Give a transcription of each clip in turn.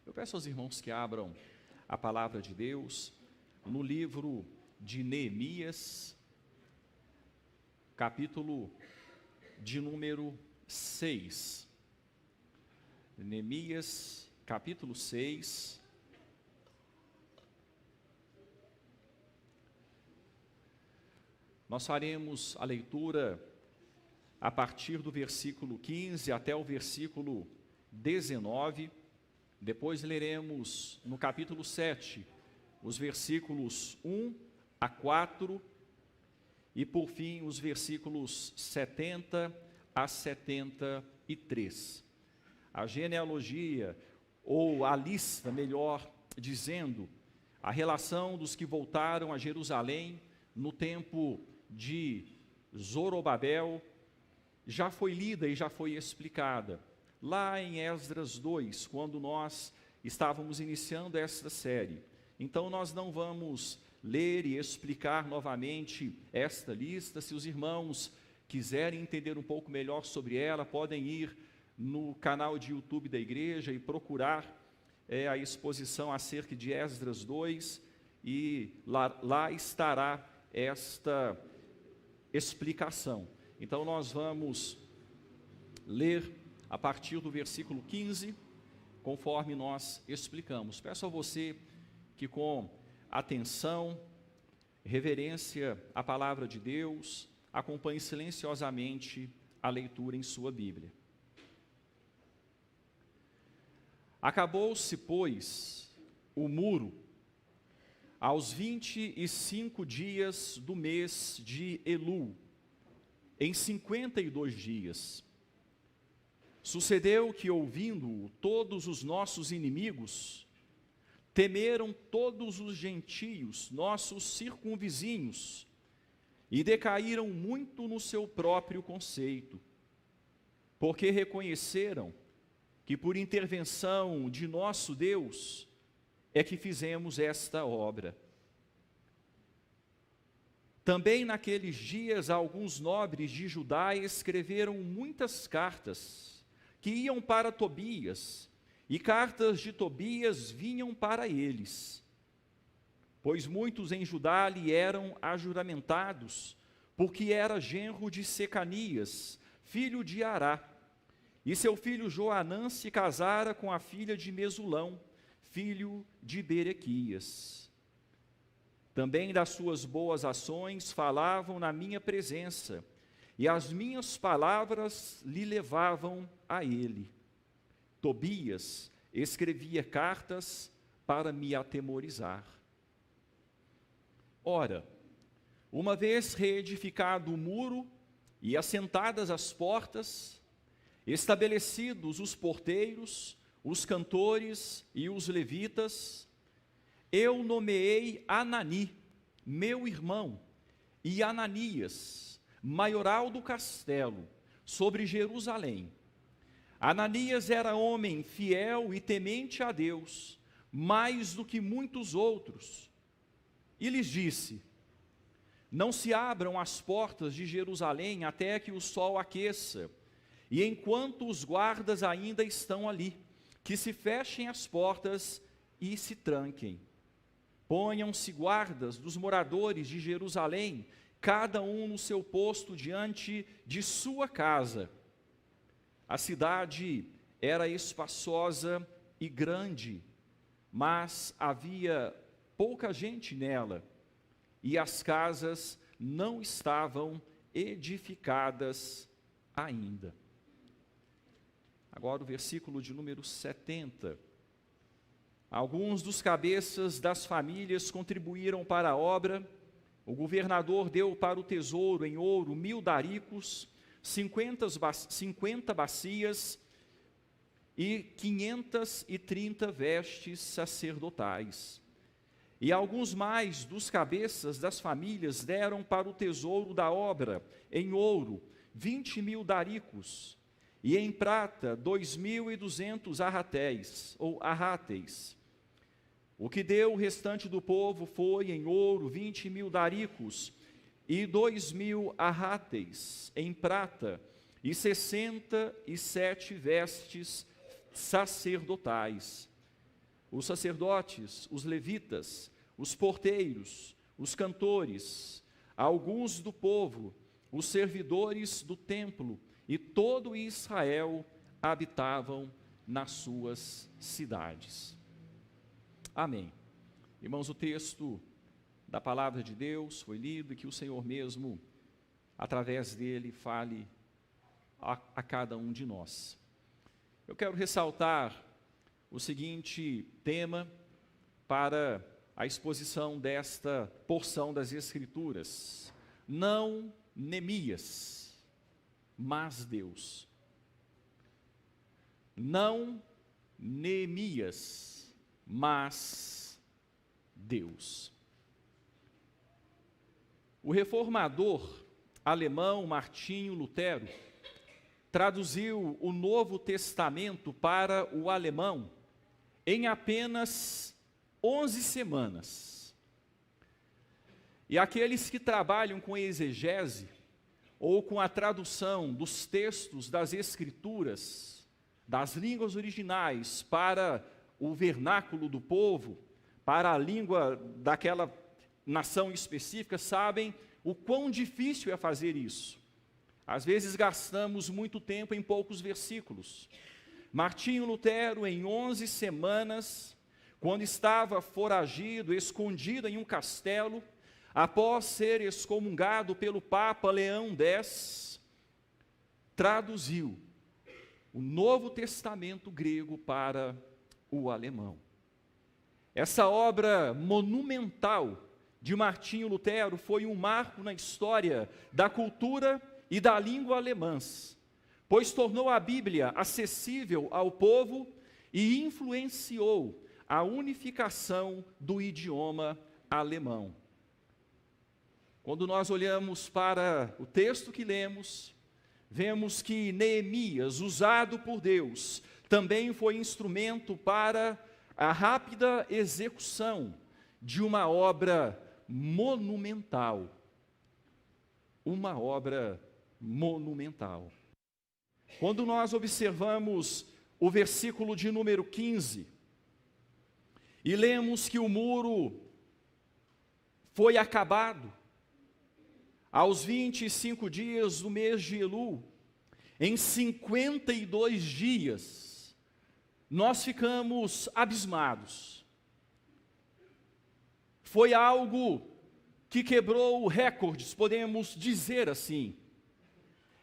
Eu peço aos irmãos que abram a palavra de Deus no livro de Neemias, capítulo de número 6. Neemias, capítulo 6. Nós faremos a leitura a partir do versículo 15 até o versículo 19. Depois leremos no capítulo 7, os versículos 1 a 4. E por fim, os versículos 70 a 73. A genealogia, ou a lista, melhor dizendo, a relação dos que voltaram a Jerusalém no tempo de Zorobabel, já foi lida e já foi explicada lá em Esdras 2, quando nós estávamos iniciando esta série. Então nós não vamos ler e explicar novamente esta lista. Se os irmãos quiserem entender um pouco melhor sobre ela, podem ir no canal de YouTube da igreja e procurar a exposição acerca de Esdras 2, e lá estará esta explicação. Então nós vamos ler a partir do versículo 15, conforme nós explicamos. Peço a você que com atenção, reverência à palavra de Deus, acompanhe silenciosamente a leitura em sua Bíblia. Acabou-se, pois, o muro, aos 25 dias do mês de Elul, em 52 dias. Sucedeu que, ouvindo-o, todos os nossos inimigos temeram todos os gentios, nossos circunvizinhos, e decaíram muito no seu próprio conceito, porque reconheceram que por intervenção de nosso Deus é que fizemos esta obra. Também naqueles dias alguns nobres de Judá escreveram muitas cartas que iam para Tobias, e cartas de Tobias vinham para eles, pois muitos em Judá lhe eram ajuramentados, porque era genro de Secanias, filho de Ará, e seu filho Joanã se casara com a filha de Mesulão, filho de Berequias. Também das suas boas ações falavam na minha presença, e as minhas palavras lhe levavam a ele. Tobias escrevia cartas para me atemorizar. Ora, uma vez reedificado o muro e assentadas as portas, estabelecidos os porteiros, os cantores e os levitas, eu nomeei Anani, meu irmão, e Ananias, maioral do castelo, sobre Jerusalém. Ananias era homem fiel e temente a Deus, mais do que muitos outros. E lhes disse: não se abram as portas de Jerusalém até que o sol aqueça, e enquanto os guardas ainda estão ali, que se fechem as portas e se tranquem. Ponham-se guardas dos moradores de Jerusalém, cada um no seu posto diante de sua casa. A cidade era espaçosa e grande, mas havia pouca gente nela, e as casas não estavam edificadas ainda. Agora o versículo de número 70. Alguns dos cabeças das famílias contribuíram para a obra. O governador deu para o tesouro em ouro 1000 daricos, 50 bacias e 530 vestes sacerdotais. E alguns mais dos cabeças das famílias deram para o tesouro da obra em ouro 20.000 daricos, e em prata 2.200 arratéis, ou arráteis. O que deu o restante do povo foi em ouro 20.000 daricos, e 2.000 arráteis em prata, e 67 vestes sacerdotais. os sacerdotes, os levitas, os porteiros, os cantores, alguns do povo, os servidores do templo e todo Israel habitavam nas suas cidades. Amém. Irmãos, o texto da palavra de Deus foi lido e que o Senhor mesmo, através dele, fale a cada um de nós. Eu quero ressaltar o seguinte tema para a exposição desta porção das Escrituras: não Neemias, mas Deus. Não Neemias, mas Deus. O reformador alemão Martinho Lutero traduziu o Novo Testamento para o alemão em apenas 11 semanas. E aqueles que trabalham com exegese ou com a tradução dos textos das Escrituras, das línguas originais para o vernáculo do povo, para a língua daquela nação específica, sabem o quão difícil é fazer isso. Às vezes gastamos muito tempo em poucos versículos. Martinho Lutero, em 11 semanas, quando estava foragido, escondido em um castelo, após ser excomungado pelo Papa Leão X, traduziu o Novo Testamento grego para o alemão. Essa obra monumental de Martinho Lutero foi um marco na história da cultura e da língua alemãs, pois tornou a Bíblia acessível ao povo e influenciou a unificação do idioma alemão. Quando nós olhamos para o texto que lemos, vemos que Neemias, usado por Deus, também foi instrumento para a rápida execução de uma obra monumental. Uma obra monumental. Quando nós observamos o versículo de número 15, e lemos que o muro foi acabado aos 25 dias do mês de Elul, em 52 dias, nós ficamos abismados. Foi algo que quebrou recordes, podemos dizer assim.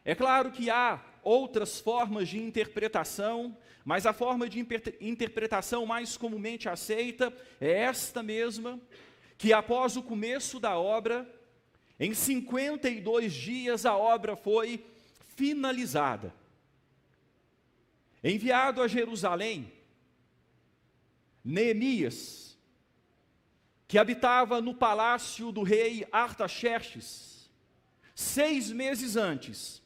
É claro que há outras formas de interpretação, mas a forma de interpretação mais comumente aceita é esta mesma, que após o começo da obra, em 52 dias a obra foi finalizada. Enviado a Jerusalém, Neemias, que habitava no palácio do rei Artaxerxes, 6 meses antes,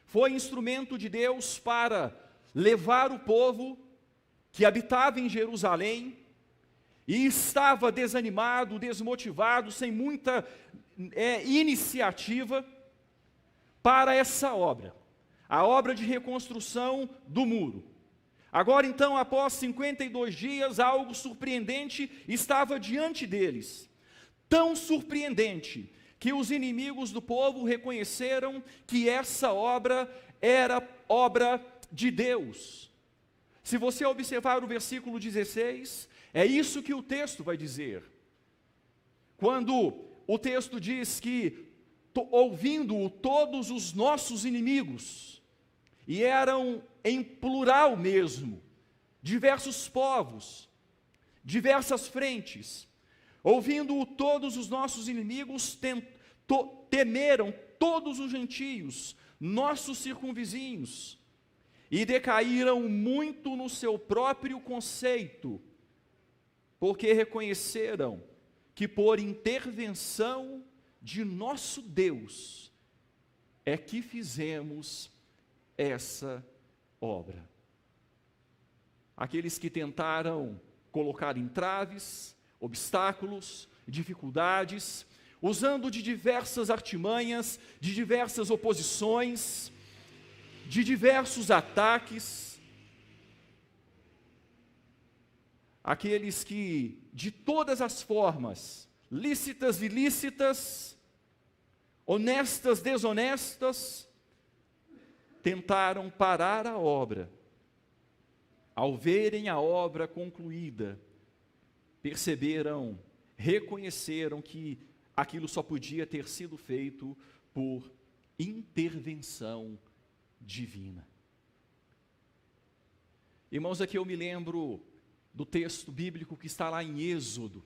foi instrumento de Deus para levar o povo que habitava em Jerusalém e estava desanimado, desmotivado, sem muita iniciativa, para essa obra, a obra de reconstrução do muro. Agora então, após 52 dias, algo surpreendente estava diante deles. Tão surpreendente que os inimigos do povo reconheceram que essa obra era obra de Deus. Se você observar o versículo 16, é isso que o texto vai dizer. Quando o texto diz que, ouvindo-o todos os nossos inimigos, e eram em plural mesmo, diversos povos, diversas frentes, ouvindo-o todos os nossos inimigos, temeram todos os gentios, nossos circunvizinhos, e decaíram muito no seu próprio conceito, porque reconheceram que por intervenção de nosso Deus é que fizemos essa obra. Aqueles que tentaram colocar entraves, obstáculos, dificuldades, usando de diversas artimanhas, de diversas oposições, de diversos ataques, aqueles que, de todas as formas, lícitas, ilícitas, honestas, desonestas, tentaram parar a obra. Ao verem a obra concluída, perceberam, reconheceram que aquilo só podia ter sido feito por intervenção divina. Irmãos, aqui eu me lembro do texto bíblico que está lá em Êxodo,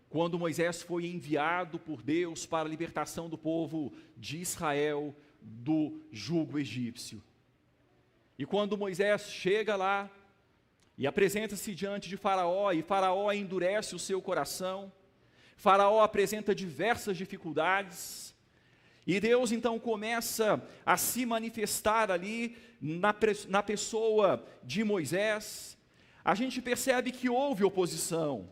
quando Moisés foi enviado por Deus para a libertação do povo de Israel do jugo egípcio. E quando Moisés chega lá e apresenta-se diante de Faraó, e Faraó endurece o seu coração, Faraó apresenta diversas dificuldades, e Deus então começa a se manifestar ali na pessoa de Moisés. A gente percebe que houve oposição,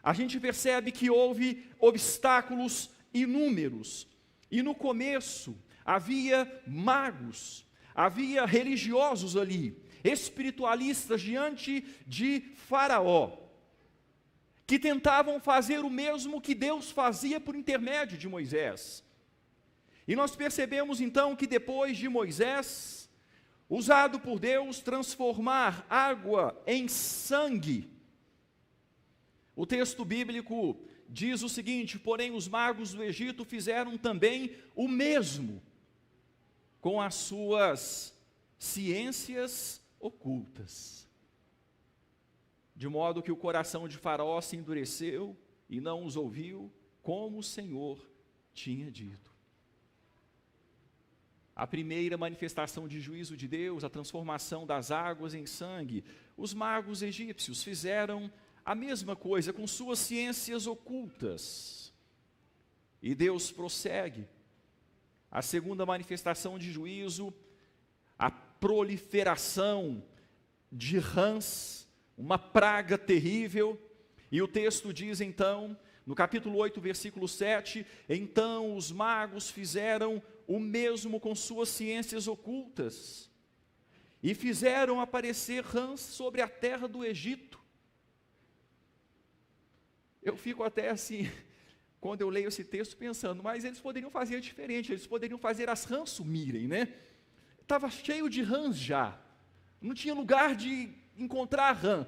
a gente percebe que houve obstáculos inúmeros, e no começo havia magos, havia religiosos ali, espiritualistas diante de Faraó, que tentavam fazer o mesmo que Deus fazia por intermédio de Moisés. E nós percebemos então que depois de Moisés, usado por Deus transformar água em sangue, o texto bíblico diz o seguinte: porém os magos do Egito fizeram também o mesmo com as suas ciências ocultas, de modo que o coração de Faraó se endureceu e não os ouviu, como o Senhor tinha dito. A primeira manifestação de juízo de Deus, a transformação das águas em sangue, os magos egípcios fizeram a mesma coisa com suas ciências ocultas. E Deus prossegue. A segunda manifestação de juízo, a proliferação de rãs, uma praga terrível. E o texto diz então, no capítulo 8, versículo 7, então os magos fizeram o mesmo com suas ciências ocultas, e fizeram aparecer rãs sobre a terra do Egito. Eu fico até assim, quando eu leio esse texto, pensando, mas eles poderiam fazer diferente, eles poderiam fazer as rãs sumirem, né? Estava cheio de rãs já, não tinha lugar de encontrar rã,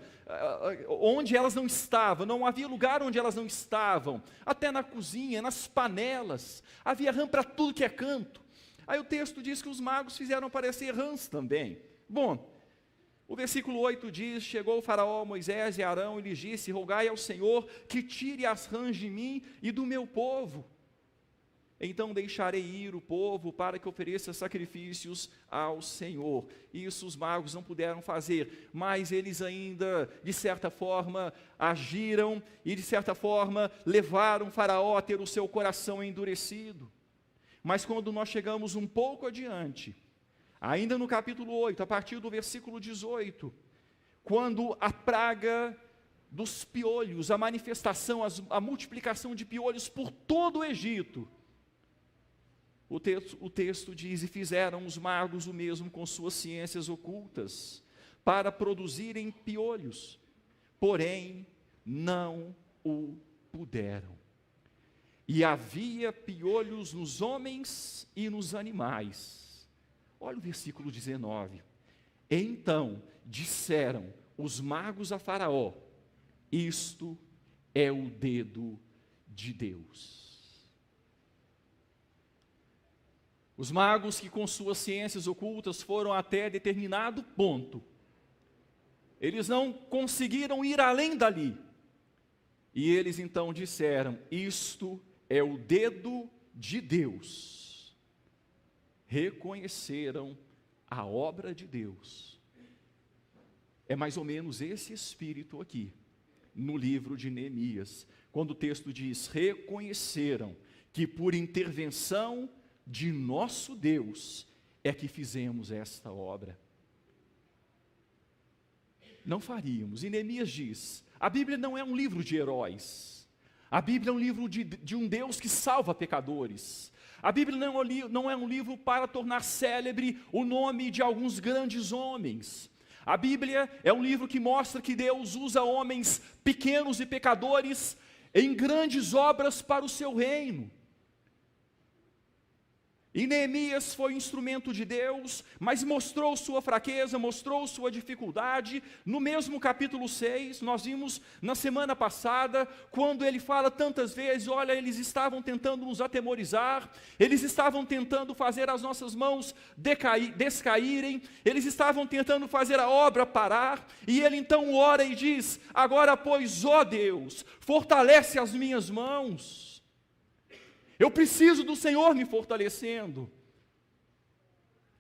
onde elas não estavam, não havia lugar onde elas não estavam, até na cozinha, nas panelas, havia rã para tudo que é canto. Aí o texto diz que os magos fizeram aparecer rãs também. Bom, o versículo 8 diz: chegou o Faraó, Moisés e Arão, e lhes disse: rogai ao Senhor que tire as rãs de mim e do meu povo. Então deixarei ir o povo para que ofereça sacrifícios ao Senhor. Isso os magos não puderam fazer, mas eles ainda, de certa forma, agiram e de certa forma levaram Faraó a ter o seu coração endurecido. Mas quando nós chegamos um pouco adiante, ainda no capítulo 8, a partir do versículo 18, quando a praga dos piolhos, a manifestação, a multiplicação de piolhos por todo o Egito, o texto diz: e fizeram os magos o mesmo com suas ciências ocultas, para produzirem piolhos, porém não o puderam. E havia piolhos nos homens e nos animais. Olha o versículo 19. Então disseram os magos a Faraó: isto é o dedo de Deus. Os magos que com suas ciências ocultas foram até determinado ponto, eles não conseguiram ir além dali, e eles então disseram: isto é o dedo de Deus. Reconheceram a obra de Deus. É mais ou menos esse espírito aqui, no livro de Neemias, quando o texto diz: reconheceram que por intervenção de nosso Deus é que fizemos esta obra. Não faríamos. E Neemias diz: a Bíblia não é um livro de heróis, a Bíblia é um livro de um Deus que salva pecadores. A Bíblia não é um livro para tornar célebre o nome de alguns grandes homens. A Bíblia é um livro que mostra que Deus usa homens pequenos e pecadores em grandes obras para o seu reino. E Neemias foi instrumento de Deus, mas mostrou sua fraqueza, mostrou sua dificuldade. No mesmo capítulo 6, nós vimos na semana passada, quando ele fala tantas vezes, olha, eles estavam tentando nos atemorizar, eles estavam tentando fazer as nossas mãos descaírem, eles estavam tentando fazer a obra parar, e ele então ora e diz, agora pois, ó Deus, fortalece as minhas mãos. Eu preciso do Senhor me fortalecendo.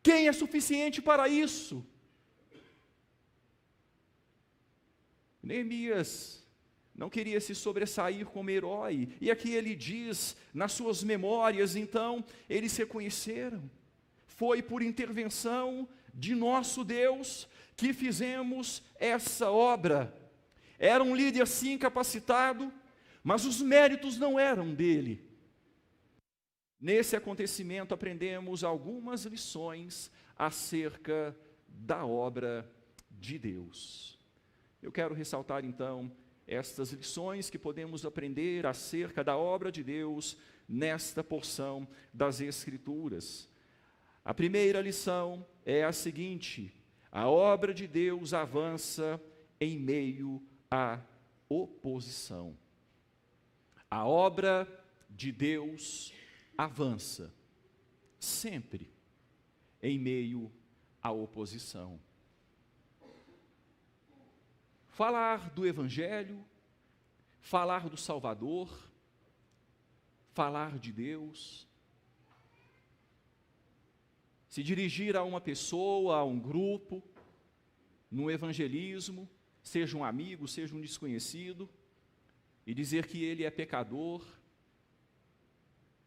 Quem é suficiente para isso? Neemias não queria se sobressair como herói. E aqui ele diz, nas suas memórias, então, eles reconheceram. Foi por intervenção de nosso Deus que fizemos essa obra. Era um líder sim capacitado, mas os méritos não eram dele. Nesse acontecimento aprendemos algumas lições acerca da obra de Deus. Eu quero ressaltar então estas lições que podemos aprender acerca da obra de Deus nesta porção das Escrituras. A primeira lição é a seguinte: a obra de Deus avança em meio à oposição. A obra de Deus avança sempre em meio à oposição. Falar do Evangelho, falar do Salvador, falar de Deus, se dirigir a uma pessoa, a um grupo, no evangelismo, seja um amigo, seja um desconhecido, e dizer que ele é pecador,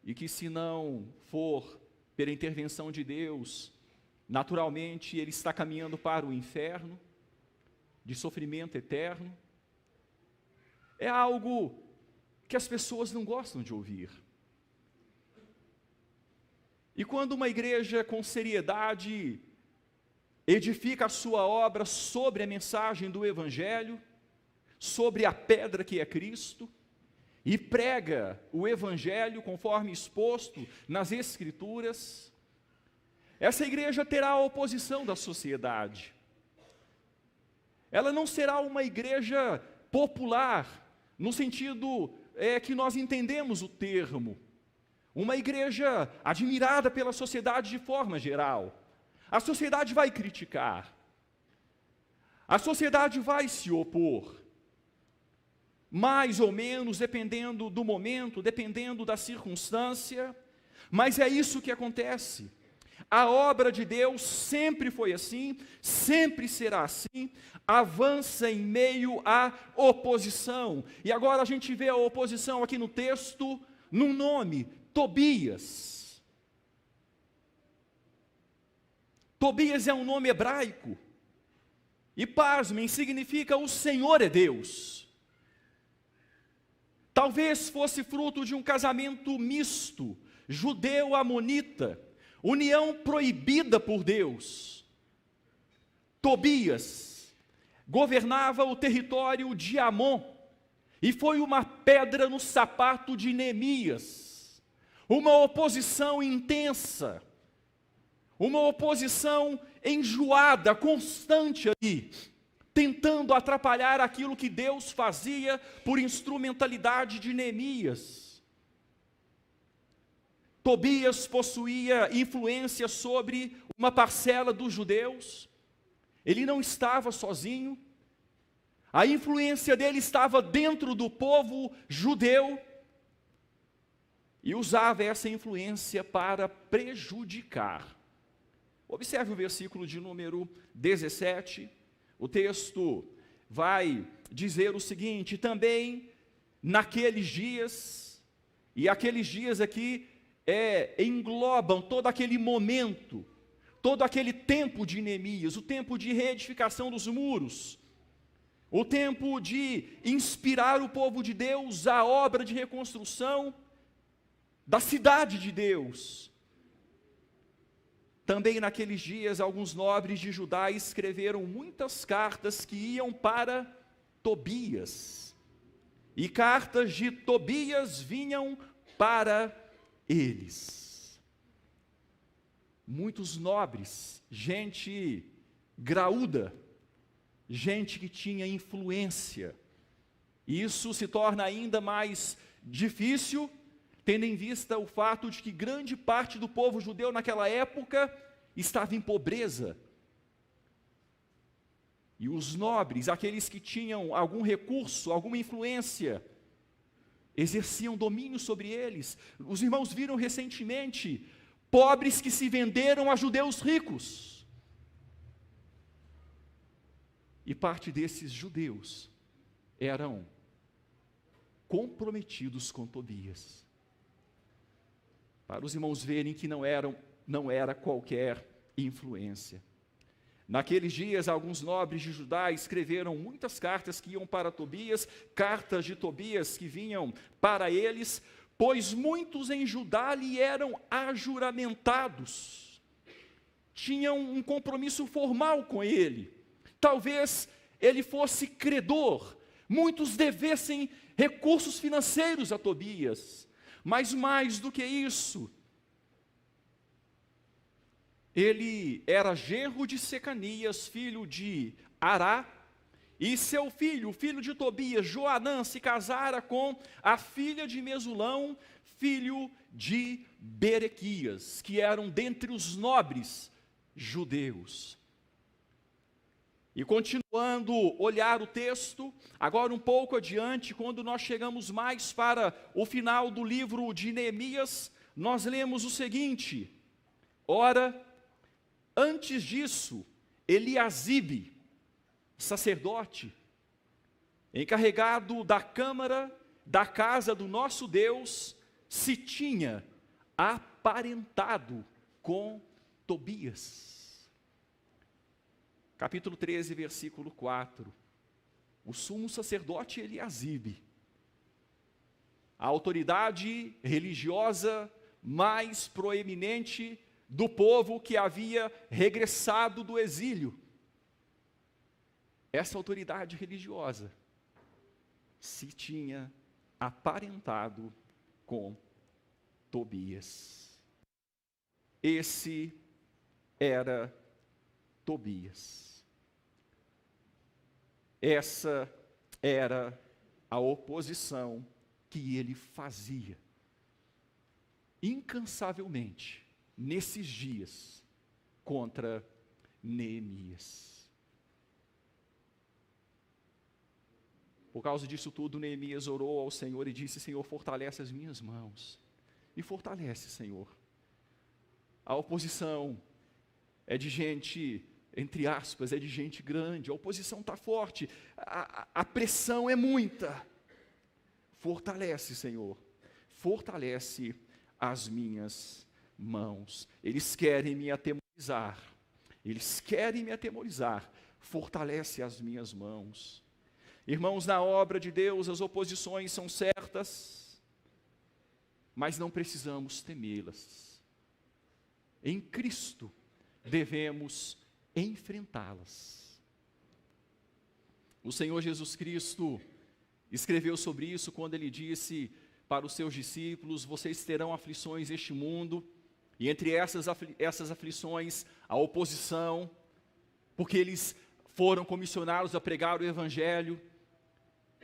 e que se não for pela intervenção de Deus, naturalmente ele está caminhando para o inferno, de sofrimento eterno, é algo que as pessoas não gostam de ouvir. E quando uma igreja com seriedade edifica a sua obra sobre a mensagem do Evangelho, sobre a pedra que é Cristo, e prega o Evangelho conforme exposto nas Escrituras, essa igreja terá a oposição da sociedade. Ela não será uma igreja popular, no sentido que nós entendemos o termo, uma igreja admirada pela sociedade de forma geral. A sociedade vai criticar, a sociedade vai se opor, mais ou menos, dependendo do momento, dependendo da circunstância, mas é isso que acontece. A obra de Deus sempre foi assim, sempre será assim, avança em meio à oposição. E agora a gente vê a oposição aqui no texto, num nome, Tobias. Tobias é um nome hebraico, e pasmem, significa o Senhor é Deus. Talvez fosse fruto de um casamento misto, judeu-amonita, união proibida por Deus. Tobias governava o território de Amon, e foi uma pedra no sapato de Neemias, uma oposição intensa, uma oposição enjoada, constante ali, tentando atrapalhar aquilo que Deus fazia por instrumentalidade de Neemias. Tobias possuía influência sobre uma parcela dos judeus, ele não estava sozinho, a influência dele estava dentro do povo judeu, e usava essa influência para prejudicar. Observe o versículo de número 17, o texto vai dizer o seguinte: também naqueles dias, e aqueles dias aqui englobam todo aquele momento, todo aquele tempo de Neemias, o tempo de reedificação dos muros, o tempo de inspirar o povo de Deus à obra de reconstrução da cidade de Deus. Também naqueles dias, alguns nobres de Judá escreveram muitas cartas que iam para Tobias. E cartas de Tobias vinham para eles. Muitos nobres, gente graúda, gente que tinha influência. E isso se torna ainda mais difícil, tendo em vista o fato de que grande parte do povo judeu naquela época estava em pobreza. E os nobres, aqueles que tinham algum recurso, alguma influência, exerciam domínio sobre eles. Os irmãos viram recentemente pobres que se venderam a judeus ricos. E parte desses judeus eram comprometidos com Tobias. Para os irmãos verem que não era qualquer influência. Naqueles dias, alguns nobres de Judá escreveram muitas cartas que iam para Tobias, cartas de Tobias que vinham para eles, pois muitos em Judá lhe eram ajuramentados, tinham um compromisso formal com ele. Talvez ele fosse credor, muitos devessem recursos financeiros a Tobias, mas mais do que isso, ele era genro de Secanias, filho de Ará, e seu filho, o filho de Tobias, Joanã, se casara com a filha de Mesulão, filho de Berequias, que eram dentre os nobres judeus. E continuando olhar o texto, agora um pouco adiante, quando nós chegamos mais para o final do livro de Neemias, nós lemos o seguinte: ora, antes disso, Eliasibe, sacerdote, encarregado da câmara da casa do nosso Deus, se tinha aparentado com Tobias. Capítulo 13, versículo 4. O sumo sacerdote Eliasibe, a autoridade religiosa mais proeminente do povo que havia regressado do exílio. Essa autoridade religiosa se tinha aparentado com Tobias. Esse era Tobias. Essa era a oposição que ele fazia incansavelmente nesses dias contra Neemias. Por causa disso tudo, Neemias orou ao Senhor e disse: Senhor, fortalece as minhas mãos. E fortalece, Senhor. A oposição é de gente, entre aspas, é de gente grande. A oposição está forte. A pressão é muita. Fortalece, Senhor. Fortalece as minhas mãos. Eles querem me atemorizar. Eles querem me atemorizar. Fortalece as minhas mãos. Irmãos, na obra de Deus, as oposições são certas, mas não precisamos temê-las. Em Cristo, devemos enfrentá-las. O Senhor Jesus Cristo escreveu sobre isso quando ele disse para os seus discípulos: vocês terão aflições neste mundo, e entre essas aflições, a oposição, porque eles foram comissionados a pregar o Evangelho.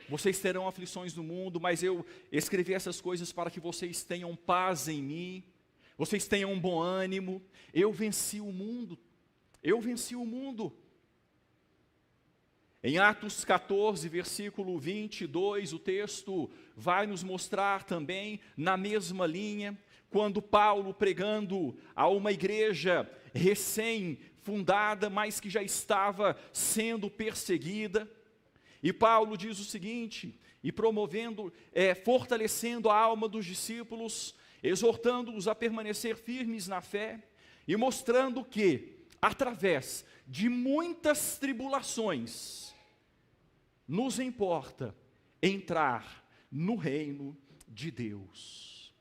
Vocês terão aflições no mundo, mas eu escrevi essas coisas para que vocês tenham paz em mim, vocês tenham um bom ânimo. Eu venci o mundo, eu venci o mundo. Em Atos 14, versículo 22, o texto vai nos mostrar também, na mesma linha, quando Paulo, pregando a uma igreja recém-fundada, mas que já estava sendo perseguida, e Paulo diz o seguinte, e fortalecendo a alma dos discípulos, exortando-os a permanecer firmes na fé, e mostrando que, através de muitas tribulações, nos importa entrar no reino de Deus.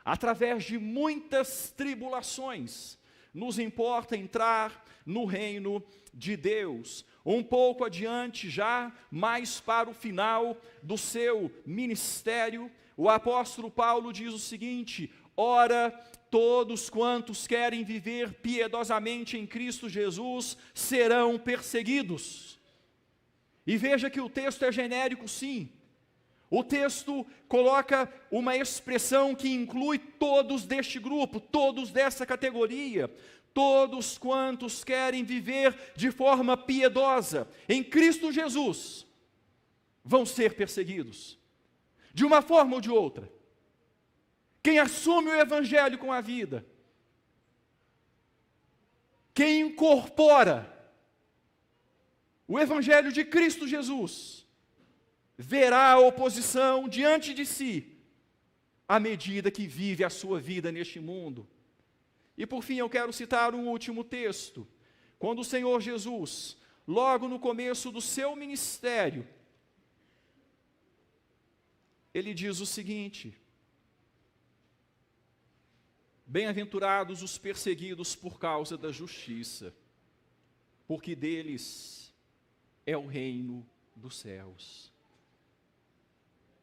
Através de muitas tribulações, nos importa entrar no reino de Deus. Um pouco adiante, já mais para o final do seu ministério, o apóstolo Paulo diz o seguinte: ora, todos quantos querem viver piedosamente em Cristo Jesus serão perseguidos. E veja que o texto é genérico, sim. O texto coloca uma expressão que inclui todos deste grupo, todos dessa categoria. Todos quantos querem viver de forma piedosa em Cristo Jesus vão ser perseguidos, de uma forma ou de outra. Quem assume o Evangelho com a vida, quem incorpora o Evangelho de Cristo Jesus, verá a oposição diante de si, à medida que vive a sua vida neste mundo. E por fim eu quero citar um último texto, quando o Senhor Jesus, logo no começo do seu ministério, ele diz o seguinte: bem-aventurados os perseguidos por causa da justiça, porque deles é o reino dos céus.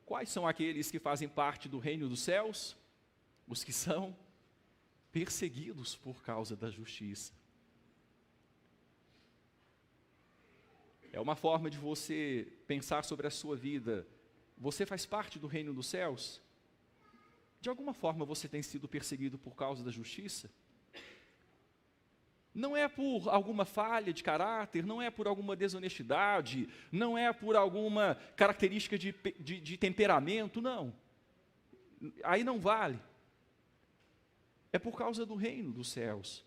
Quais são aqueles que fazem parte do reino dos céus? Os que são perseguidos por causa da justiça. É uma forma de você pensar sobre a sua vida. Você faz parte do reino dos céus? De alguma forma você tem sido perseguido por causa da justiça? Não é por alguma falha de caráter, não é por alguma desonestidade, não é por alguma característica de temperamento, não. Aí não vale. É por causa do reino dos céus.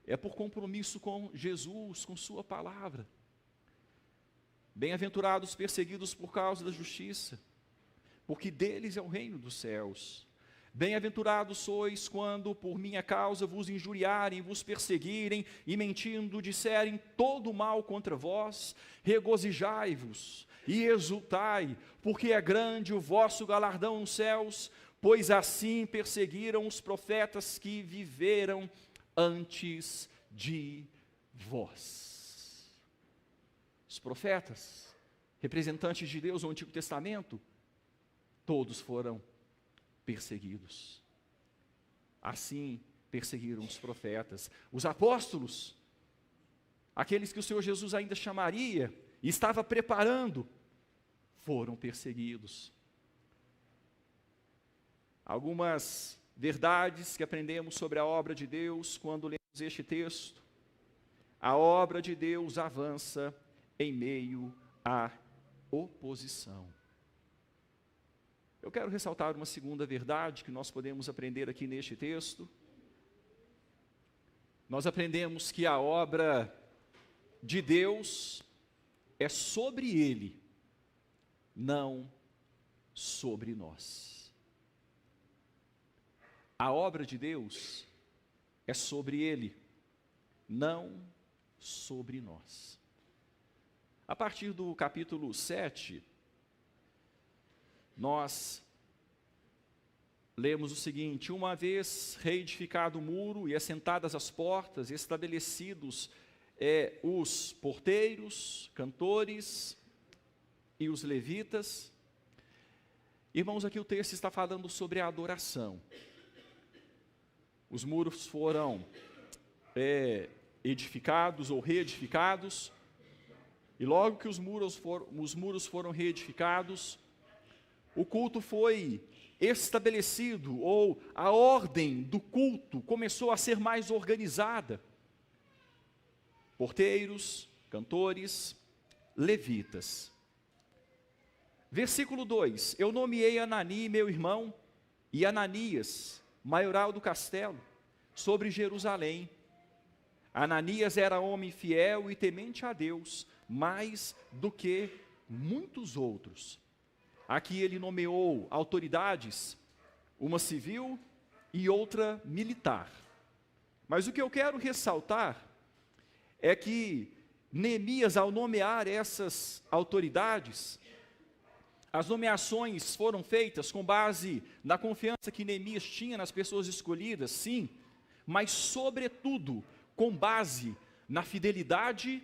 É por compromisso com Jesus, com sua palavra. Bem-aventurados perseguidos por causa da justiça, porque deles é o reino dos céus. Bem-aventurados sois quando por minha causa vos injuriarem, vos perseguirem e mentindo disserem todo mal contra vós. Regozijai-vos e exultai, porque é grande o vosso galardão nos céus, pois assim perseguiram os profetas que viveram antes de vós. Os profetas, representantes de Deus no Antigo Testamento, todos foram perseguidos. Assim perseguiram os profetas. Os apóstolos, aqueles que o Senhor Jesus ainda chamaria e estava preparando, foram perseguidos. Algumas verdades que aprendemos sobre a obra de Deus quando lemos este texto. A obra de Deus avança em meio à oposição. Eu quero ressaltar uma segunda verdade que nós podemos aprender aqui neste texto. Nós aprendemos que a obra de Deus é sobre Ele, não sobre nós. A obra de Deus é sobre Ele, não sobre nós. A partir do capítulo 7, nós lemos o seguinte: uma vez reedificado o muro e assentadas as portas, estabelecidos os porteiros, cantores e os levitas. Irmãos, aqui o texto está falando sobre a adoração. Os muros foram edificados ou reedificados, e logo que os muros foram reedificados, o culto foi estabelecido, ou a ordem do culto começou a ser mais organizada. Porteiros, cantores, levitas. Versículo 2: eu nomeei Anani, meu irmão, e Ananias, maioral do castelo, sobre Jerusalém. Ananias era homem fiel e temente a Deus, mais do que muitos outros. Aqui ele nomeou autoridades, uma civil e outra militar. Mas o que eu quero ressaltar é que Neemias, ao nomear essas autoridades, as nomeações foram feitas com base na confiança que Neemias tinha nas pessoas escolhidas, sim, mas sobretudo com base na fidelidade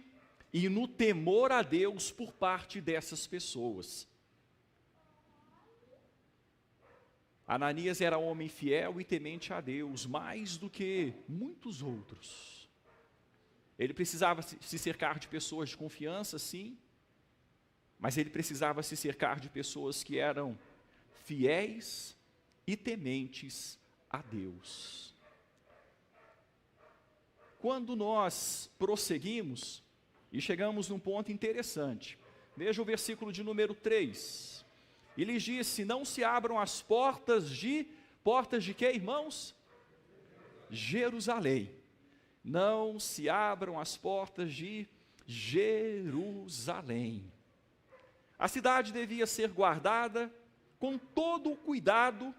e no temor a Deus por parte dessas pessoas. Ananias era homem fiel e temente a Deus, mais do que muitos outros. Ele precisava se cercar de pessoas de confiança, sim, mas ele precisava se cercar de pessoas que eram fiéis e tementes a Deus. Quando nós prosseguimos e chegamos num ponto interessante, veja o versículo de número 3. E lhes disse: não se abram as portas de quê, irmãos? Jerusalém. Não se abram as portas de Jerusalém. A cidade devia ser guardada com todo o cuidado.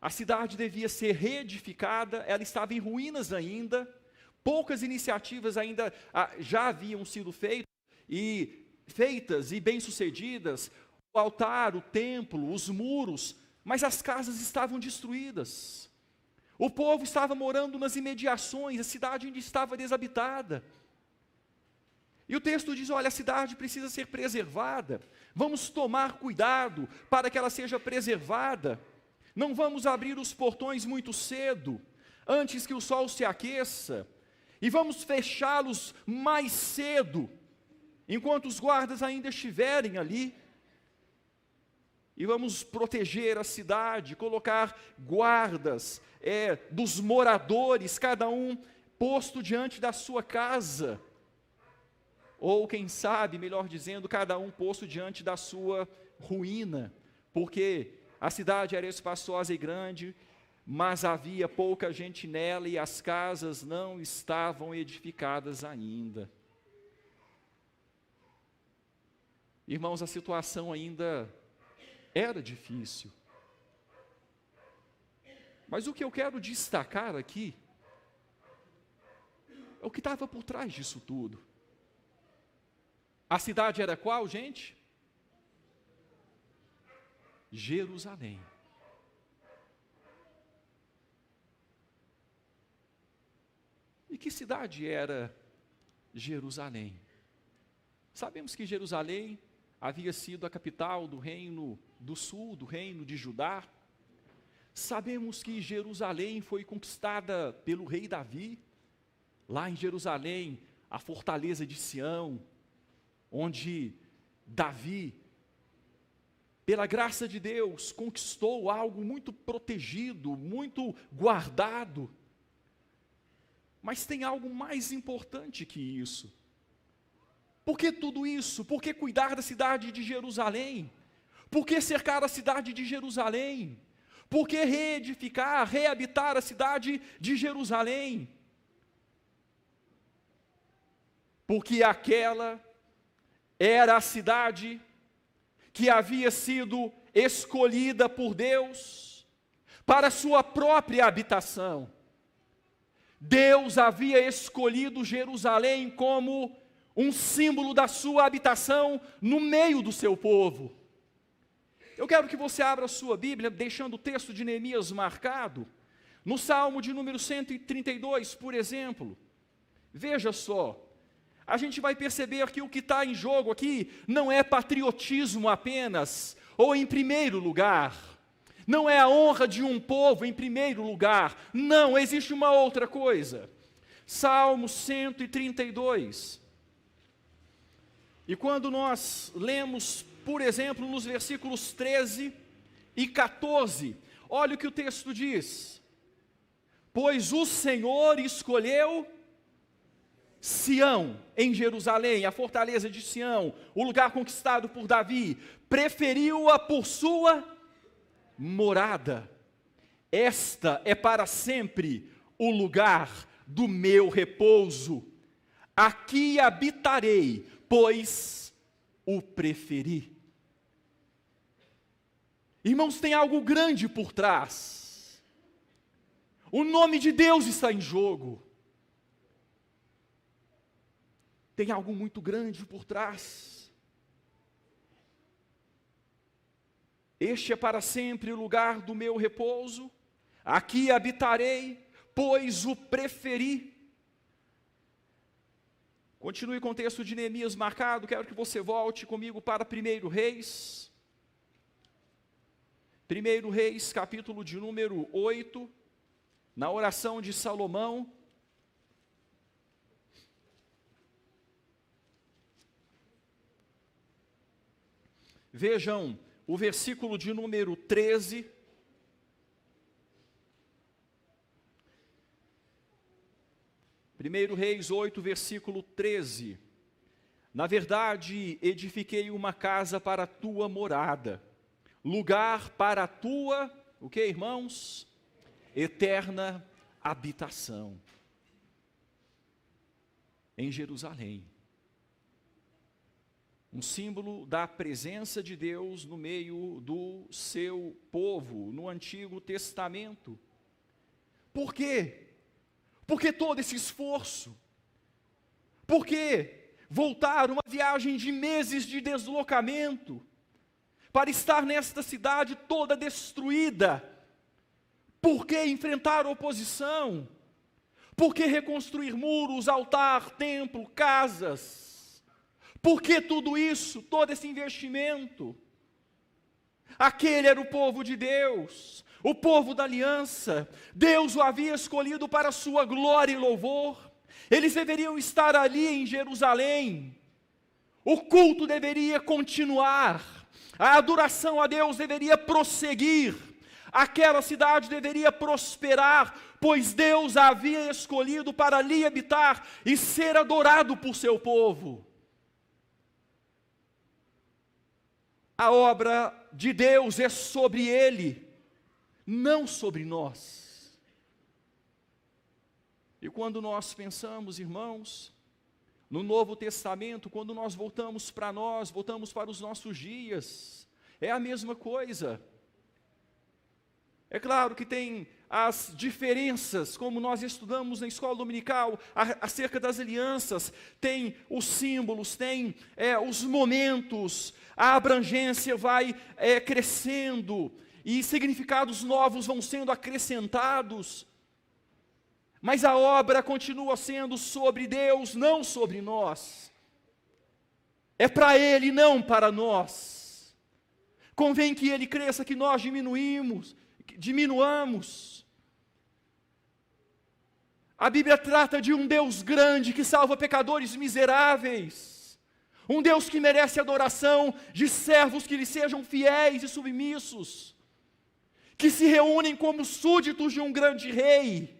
A cidade devia ser reedificada, ela estava em ruínas ainda. Poucas iniciativas ainda já haviam sido feitas e bem-sucedidas, o altar, o templo, os muros, mas as casas estavam destruídas. O povo estava morando nas imediações, a cidade ainda estava desabitada. E o texto diz: olha, a cidade precisa ser preservada, vamos tomar cuidado para que ela seja preservada. Não vamos abrir os portões muito cedo, antes que o sol se aqueça, e vamos fechá-los mais cedo, enquanto os guardas ainda estiverem ali, e vamos proteger a cidade, colocar guardas dos moradores, cada um posto diante da sua casa, ou quem sabe, melhor dizendo, cada um posto diante da sua ruína, porque a cidade era espaçosa e grande, mas havia pouca gente nela e as casas não estavam edificadas ainda. Irmãos, a situação ainda era difícil. Mas o que eu quero destacar aqui é o que estava por trás disso tudo. A cidade era qual, gente? Jerusalém. E que cidade era Jerusalém? Sabemos que Jerusalém havia sido a capital do reino do sul, do reino de Judá. Sabemos que Jerusalém foi conquistada pelo rei Davi. Lá em Jerusalém, a fortaleza de Sião, onde Davi, pela graça de Deus, conquistou algo muito protegido, muito guardado. Mas tem algo mais importante que isso. Por que tudo isso? Por que cuidar da cidade de Jerusalém? Por que cercar a cidade de Jerusalém? Por que reedificar, reabitar a cidade de Jerusalém? Porque aquela era a cidade que havia sido escolhida por Deus para sua própria habitação. Deus havia escolhido Jerusalém como um símbolo da sua habitação no meio do seu povo. Eu quero que você abra a sua Bíblia, deixando o texto de Neemias marcado, no Salmo de número 132, por exemplo. Veja só, a gente vai perceber que o que está em jogo aqui não é patriotismo apenas, ou em primeiro lugar. Não é a honra de um povo em primeiro lugar. Não, existe uma outra coisa. Salmo 132. E quando nós lemos, por exemplo, nos versículos 13 e 14, olha o que o texto diz: pois o Senhor escolheu Sião, em Jerusalém, a fortaleza de Sião, o lugar conquistado por Davi, preferiu-a por sua morada. Esta é para sempre o lugar do meu repouso. Aqui habitarei, pois o preferi. Irmãos, tem algo grande por trás. O nome de Deus está em jogo. Tem algo muito grande por trás. Este é para sempre o lugar do meu repouso. Aqui habitarei, pois o preferi. Continue com o texto de Neemias marcado, quero que você volte comigo para 1 Reis. 1 Reis, capítulo de número 8, na oração de Salomão. Vejam o versículo de número 13. Primeiro Reis 8, versículo 13. Na verdade, edifiquei uma casa para a tua morada, lugar para a tua, o que, irmãos? Eterna habitação. Em Jerusalém. Um símbolo da presença de Deus no meio do seu povo, no Antigo Testamento. Por quê? Por que todo esse esforço? Por que voltar uma viagem de meses de deslocamento para estar nesta cidade toda destruída? Por que enfrentar oposição? Por que reconstruir muros, altar, templo, casas? Por que tudo isso, todo esse investimento? Aquele era o povo de Deus, o povo da aliança. Deus o havia escolhido para a sua glória e louvor. Eles deveriam estar ali em Jerusalém. O culto deveria continuar. A adoração a Deus deveria prosseguir. Aquela cidade deveria prosperar, pois Deus a havia escolhido para ali habitar e ser adorado por seu povo. A obra de Deus é sobre ele, não sobre nós. E quando nós pensamos, irmãos, no Novo Testamento, quando nós voltamos para nós, voltamos para os nossos dias, é a mesma coisa. É claro que tem as diferenças, como nós estudamos na escola dominical, acerca das alianças, tem os símbolos, tem os momentos, a abrangência vai crescendo, e significados novos vão sendo acrescentados, mas a obra continua sendo sobre Deus, não sobre nós. É para Ele, não para nós. Convém que Ele cresça, que nós diminuamos. A Bíblia trata de um Deus grande que salva pecadores miseráveis, um Deus que merece adoração de servos que lhe sejam fiéis e submissos, que se reúnem como súditos de um grande rei,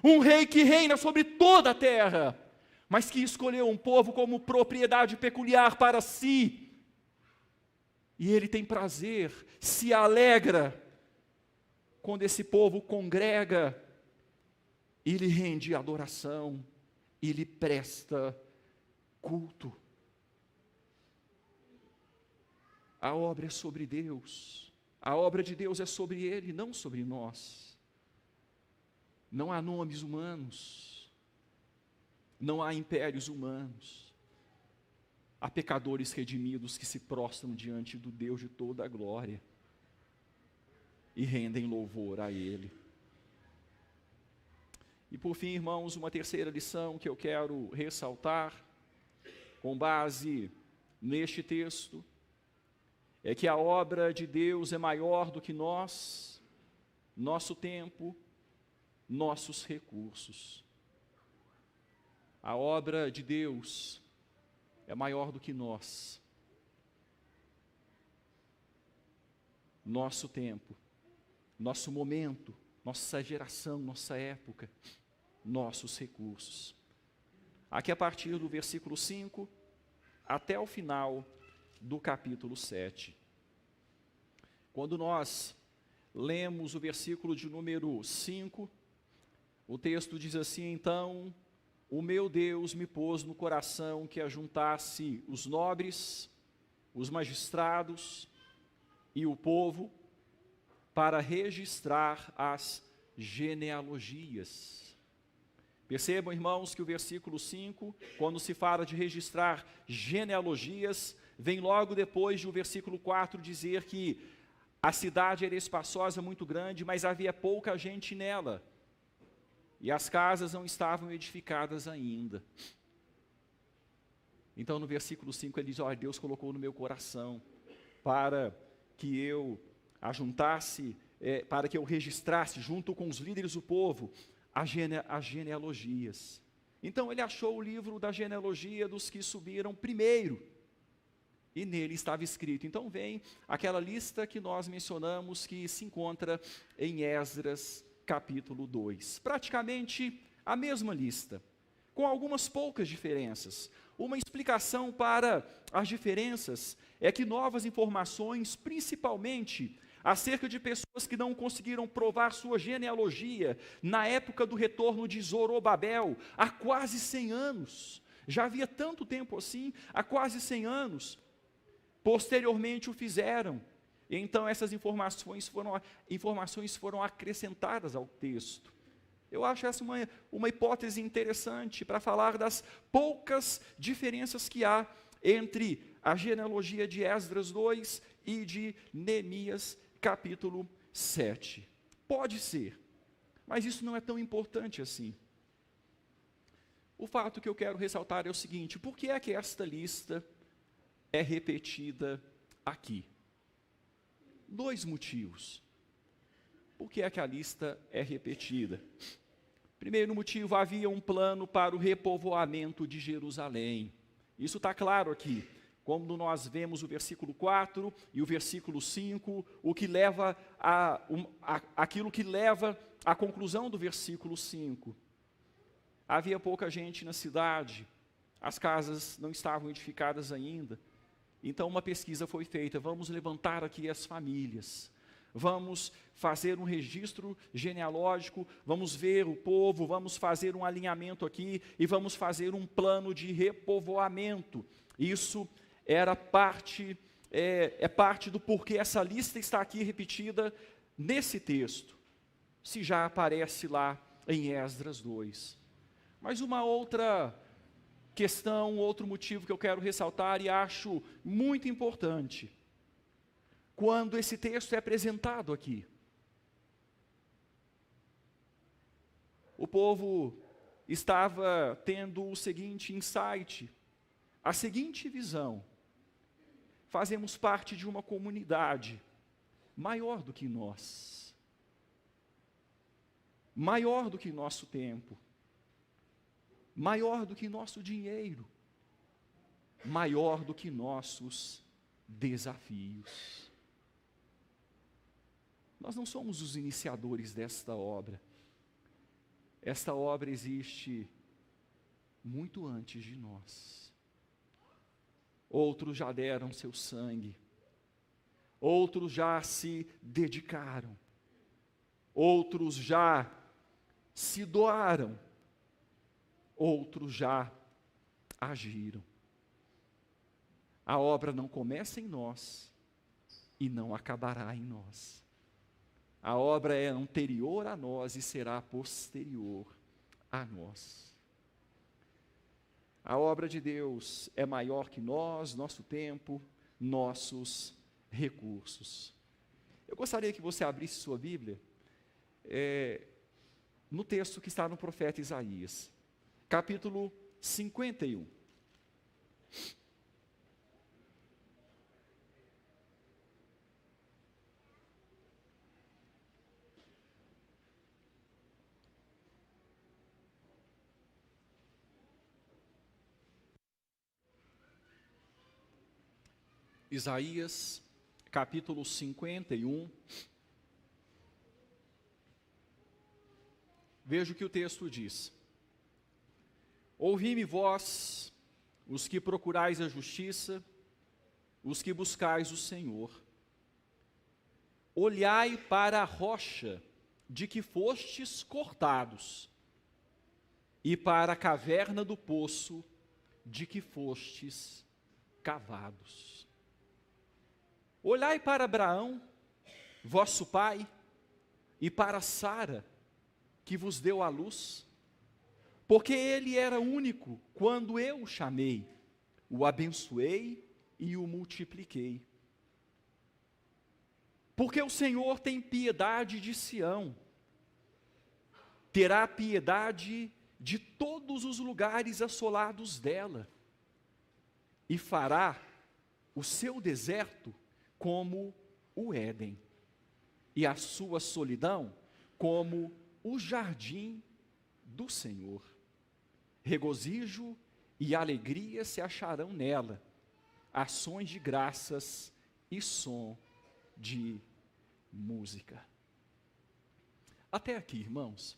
um rei que reina sobre toda a terra, mas que escolheu um povo como propriedade peculiar para si, e Ele tem prazer, se alegra quando esse povo congrega e lhe rende adoração e lhe presta culto. A obra é sobre Deus, a obra de Deus é sobre Ele, não sobre nós. Não há nomes humanos, não há impérios humanos, há pecadores redimidos que se prostram diante do Deus de toda a glória e rendem louvor a Ele. E por fim, irmãos, uma terceira lição que eu quero ressaltar, com base neste texto, é que a obra de Deus é maior do que nós, nosso tempo, nossos recursos. A obra de Deus é maior do que nós, nosso tempo, nosso momento, nossa geração, nossa época, nossos recursos. Aqui a partir do versículo 5 até o final do capítulo 7. Quando nós lemos o versículo de número 5, o texto diz assim: então o meu Deus me pôs no coração que ajuntasse os nobres, os magistrados e o povo, para registrar as genealogias. Percebam, irmãos, que o versículo 5, quando se fala de registrar genealogias, vem logo depois do versículo 4 dizer que A cidade era espaçosa, muito grande, mas havia pouca gente nela. E as casas não estavam edificadas ainda. Então, no versículo 5, ele diz, olha, Deus colocou no meu coração para que eu ajuntasse, para que eu registrasse, junto com os líderes do povo, as genealogias. Então, ele achou o livro da genealogia dos que subiram primeiro. E nele estava escrito. Então, vem aquela lista que nós mencionamos, que se encontra em Esdras, capítulo 2. Praticamente a mesma lista, com algumas poucas diferenças. Uma explicação para as diferenças é que novas informações, principalmente acerca de pessoas que não conseguiram provar sua genealogia na época do retorno de Zorobabel, há quase 100 anos. Já havia tanto tempo assim, há quase 100 anos. Posteriormente o fizeram. Então essas informações foram acrescentadas ao texto. Eu acho essa uma hipótese interessante para falar das poucas diferenças que há entre a genealogia de Esdras 2 e de Neemias capítulo 7. Pode ser, mas isso não é tão importante assim. O fato que eu quero ressaltar é o seguinte: por que é que esta lista é repetida aqui? 2 motivos. Por que é que a lista é repetida? Primeiro motivo, havia um plano para o repovoamento de Jerusalém. Isso está claro aqui. Quando nós vemos o versículo 4 e o versículo 5, aquilo que leva à conclusão do versículo 5. Havia pouca gente na cidade, as casas não estavam edificadas ainda. Então uma pesquisa foi feita, vamos levantar aqui as famílias, vamos fazer um registro genealógico, vamos ver o povo, vamos fazer um alinhamento aqui e vamos fazer um plano de repovoamento. Isso era parte do porquê essa lista está aqui repetida nesse texto, se já aparece lá em Esdras 2. Mas uma outra questão, outro motivo que eu quero ressaltar e acho muito importante, quando esse texto é apresentado aqui, o povo estava tendo o seguinte insight, a seguinte visão: fazemos parte de uma comunidade maior do que nós, maior do que nosso tempo, maior do que nosso dinheiro, maior do que nossos desafios. Nós não somos os iniciadores desta obra. Esta obra existe muito antes de nós. Outros já deram seu sangue, outros já se dedicaram, outros já se doaram, outros já agiram. A obra não começa em nós e não acabará em nós. A obra é anterior a nós e será posterior a nós. A obra de Deus é maior que nós, nosso tempo, nossos recursos. Eu gostaria que você abrisse sua Bíblia no texto que está no profeta Isaías, capítulo 51. Isaías, capítulo 51. Veja o que o texto diz. Ouvi-me vós, os que procurais a justiça, os que buscais o Senhor. Olhai para a rocha de que fostes cortados, e para a caverna do poço de que fostes cavados. Olhai para Abraão, vosso pai, e para Sara, que vos deu a luz, porque ele era único quando eu o chamei, o abençoei e o multipliquei. Porque o Senhor tem piedade de Sião, terá piedade de todos os lugares assolados dela, e fará o seu deserto como o Éden, e a sua solidão como o jardim do Senhor. Regozijo e alegria se acharão nela, ações de graças e som de música. Até aqui, irmãos,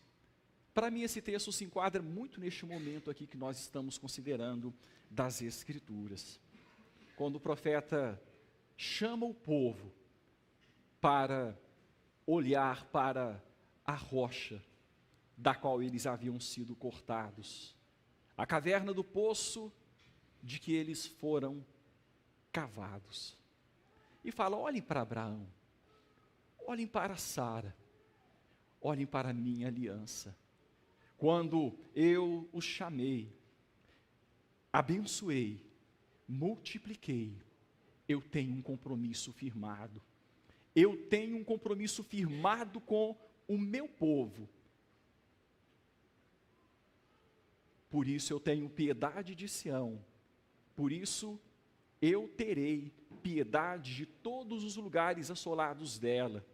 para mim esse texto se enquadra muito neste momento aqui que nós estamos considerando das Escrituras. Quando o profeta chama o povo para olhar para a rocha da qual eles haviam sido cortados, a caverna do poço de que eles foram cavados. E fala: olhem para Abraão, olhem para Sara, olhem para a minha aliança. Quando eu os chamei, abençoei, multipliquei, eu tenho um compromisso firmado. Eu tenho um compromisso firmado com o meu povo. Por isso eu tenho piedade de Sião. Por isso eu terei piedade de todos os lugares assolados dela.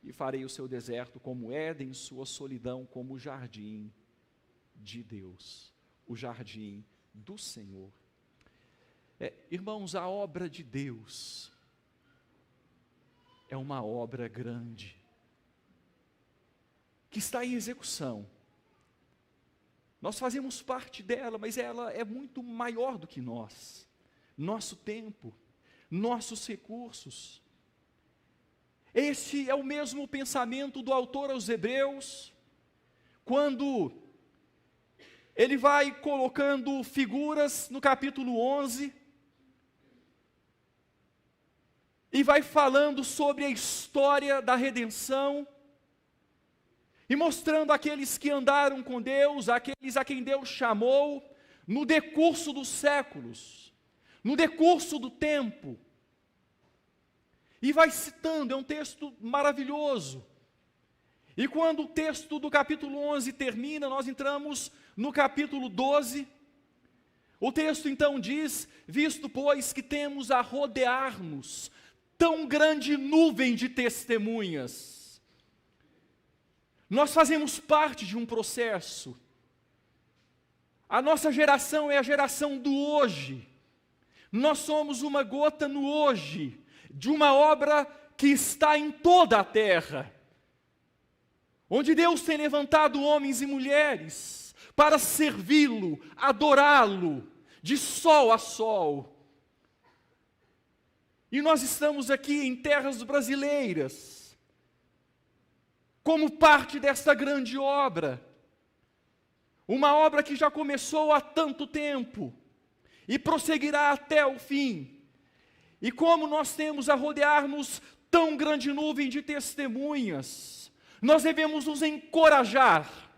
E farei o seu deserto como Éden, sua solidão como o jardim de Deus, o jardim do Senhor. Irmãos, a obra de Deus é uma obra grande, que está em execução. Nós fazemos parte dela, mas ela é muito maior do que nós. Nosso tempo, nossos recursos. Esse é o mesmo pensamento do autor aos Hebreus, quando ele vai colocando figuras no capítulo 11, e vai falando sobre a história da redenção, e mostrando aqueles que andaram com Deus, aqueles a quem Deus chamou, no decurso dos séculos, no decurso do tempo. E vai citando, é um texto maravilhoso. E quando o texto do capítulo 11 termina, nós entramos no capítulo 12. O texto então diz: visto pois que temos a rodear-nos tão grande nuvem de testemunhas. Nós fazemos parte de um processo. A nossa geração é a geração do hoje. Nós somos uma gota no hoje, de uma obra que está em toda a terra, onde Deus tem levantado homens e mulheres para servi-lo, adorá-lo, de sol a sol. E nós estamos aqui em terras brasileiras, como parte desta grande obra, uma obra que já começou há tanto tempo, e prosseguirá até o fim. E como nós temos a rodear-nos tão grande nuvem de testemunhas, nós devemos nos encorajar,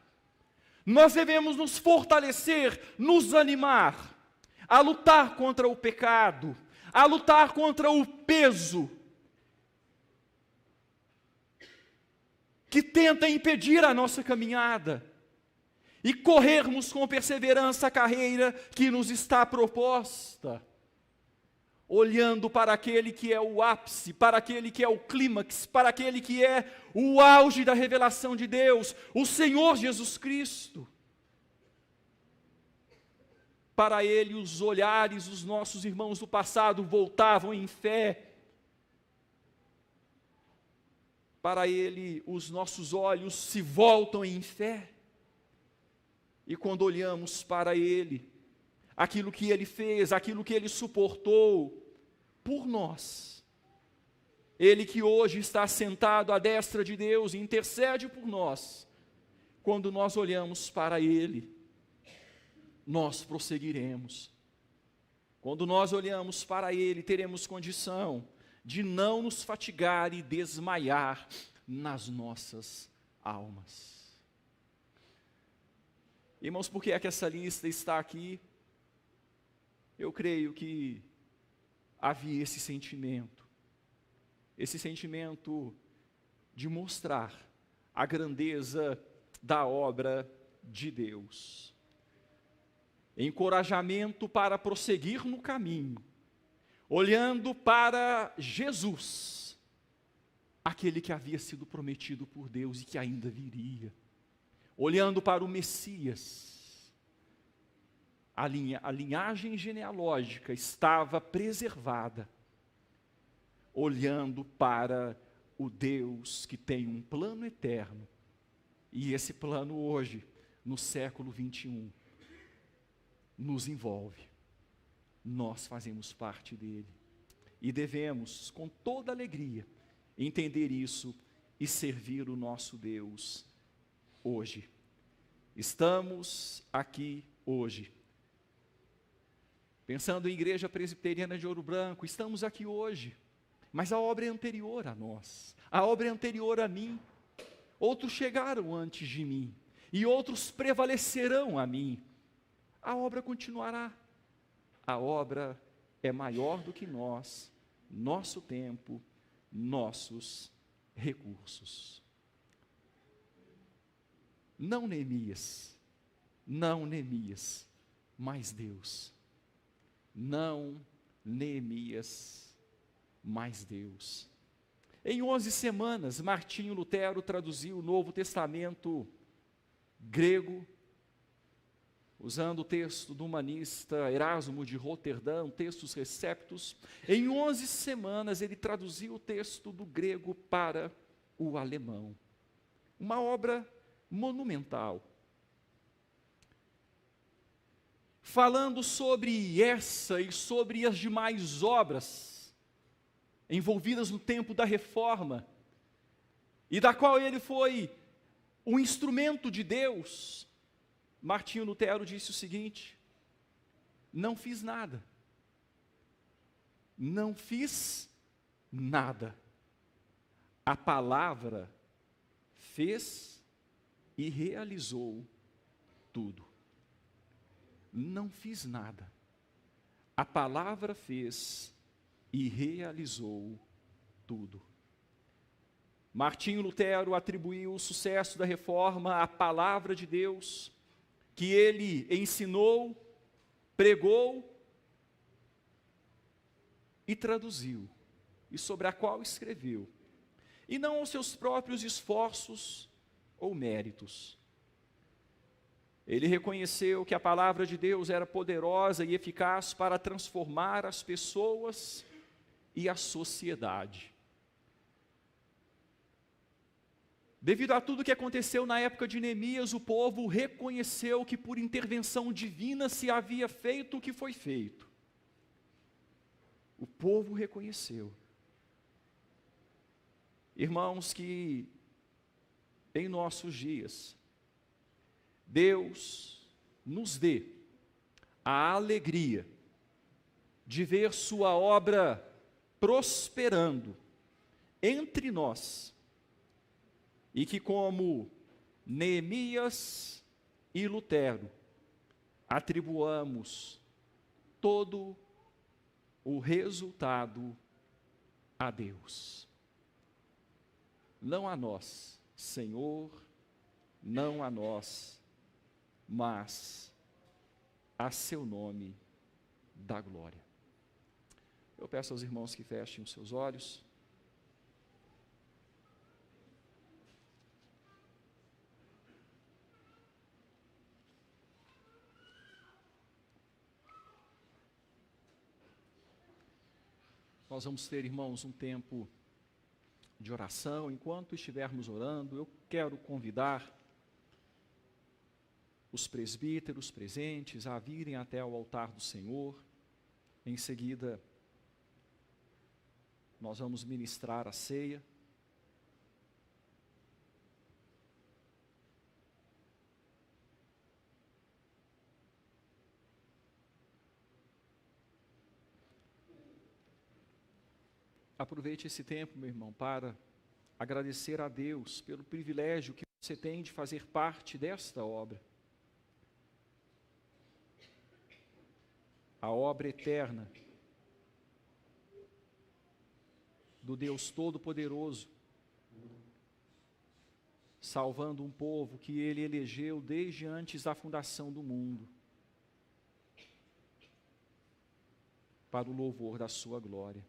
nós devemos nos fortalecer, nos animar, a lutar contra o pecado, a lutar contra o peso, que tenta impedir a nossa caminhada, e corrermos com perseverança a carreira que nos está proposta, olhando para aquele que é o ápice, para aquele que é o clímax, para aquele que é o auge da revelação de Deus, o Senhor Jesus Cristo. Para Ele os olhares dos nossos irmãos do passado voltavam em fé. Para Ele os nossos olhos se voltam em fé. E quando olhamos para Ele, aquilo que Ele fez, aquilo que Ele suportou por nós, Ele que hoje está sentado à destra de Deus e intercede por nós, quando nós olhamos para Ele, nós prosseguiremos. Quando nós olhamos para Ele, teremos condição de não nos fatigar e desmaiar nas nossas almas. Irmãos, por que é que essa lista está aqui? Eu creio que havia esse sentimento esse sentimento de mostrar a grandeza da obra de Deus. Encorajamento para prosseguir no caminho, olhando para Jesus, aquele que havia sido prometido por Deus e que ainda viria, olhando para o Messias. A linhagem genealógica estava preservada, olhando para o Deus que tem um plano eterno, e esse plano hoje, no século 21, nos envolve. Nós fazemos parte dele, e devemos, com toda alegria, entender isso e servir o nosso Deus hoje. Estamos aqui hoje, pensando em Igreja Presbiteriana de Ouro Branco, estamos aqui hoje, mas a obra é anterior a nós, a obra é anterior a mim. Outros chegaram antes de mim, e outros prevalecerão a mim. A obra continuará. A obra é maior do que nós, nosso tempo, nossos recursos. Não Neemias, mas Deus. Não Neemias, mas Deus. Em 11 semanas, Martinho Lutero traduziu o Novo Testamento grego, usando o texto do humanista Erasmo de Roterdã, textos receptos. Em 11 semanas, ele traduziu o texto do grego para o alemão. Uma obra monumental. Falando sobre essa e sobre as demais obras envolvidas no tempo da Reforma, e da qual ele foi um instrumento de Deus, Martinho Lutero disse o seguinte: não fiz nada. Não fiz nada. A palavra fez e realizou tudo. Não fiz nada. A palavra fez e realizou tudo. Martinho Lutero atribuiu o sucesso da Reforma à palavra de Deus, que ele ensinou, pregou e traduziu, e sobre a qual escreveu, e não aos seus próprios esforços ou méritos. Ele reconheceu que a palavra de Deus era poderosa e eficaz para transformar as pessoas e a sociedade. Devido a tudo que aconteceu na época de Neemias, o povo reconheceu que por intervenção divina se havia feito o que foi feito. O povo reconheceu. Irmãos, que em nossos dias, Deus nos dê a alegria de ver sua obra prosperando entre nós, e que, como Neemias e Lutero, atribuamos todo o resultado a Deus. Não a nós, Senhor, não a nós, mas a seu nome da glória. Eu peço aos irmãos que fechem os seus olhos. Nós vamos ter, irmãos, um tempo de oração. Enquanto estivermos orando, eu quero convidar os presbíteros presentes a virem até o altar do Senhor. Em seguida, nós vamos ministrar a ceia. Aproveite esse tempo, meu irmão, para agradecer a Deus pelo privilégio que você tem de fazer parte desta obra. A obra eterna do Deus Todo-Poderoso, salvando um povo que Ele elegeu desde antes da fundação do mundo, para o louvor da sua glória.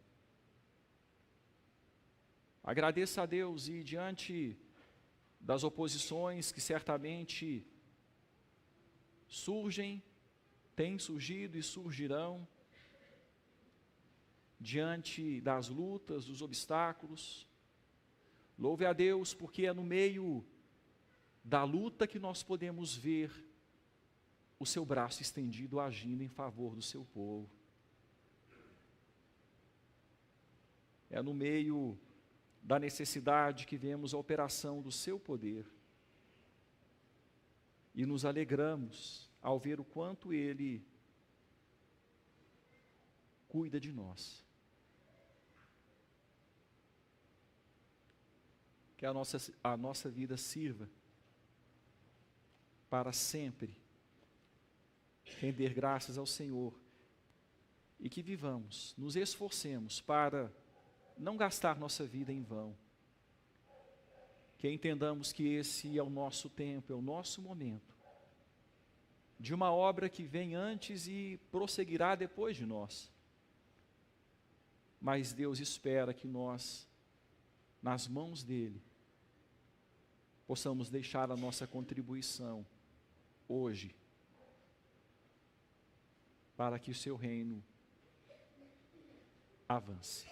Agradeça a Deus e diante das oposições que certamente surgem, têm surgido e surgirão, diante das lutas, dos obstáculos, louve a Deus porque é no meio da luta que nós podemos ver o seu braço estendido agindo em favor do seu povo. É no meio da necessidade que vemos a operação do seu poder. E nos alegramos ao ver o quanto Ele cuida de nós. Que a nossa vida sirva para sempre render graças ao Senhor e que vivamos, nos esforcemos para não gastar nossa vida em vão. Que entendamos que esse é o nosso tempo, é o nosso momento, de uma obra que vem antes e prosseguirá depois de nós. Mas Deus espera que nós, nas mãos dEle, possamos deixar a nossa contribuição hoje, para que o seu reino avance.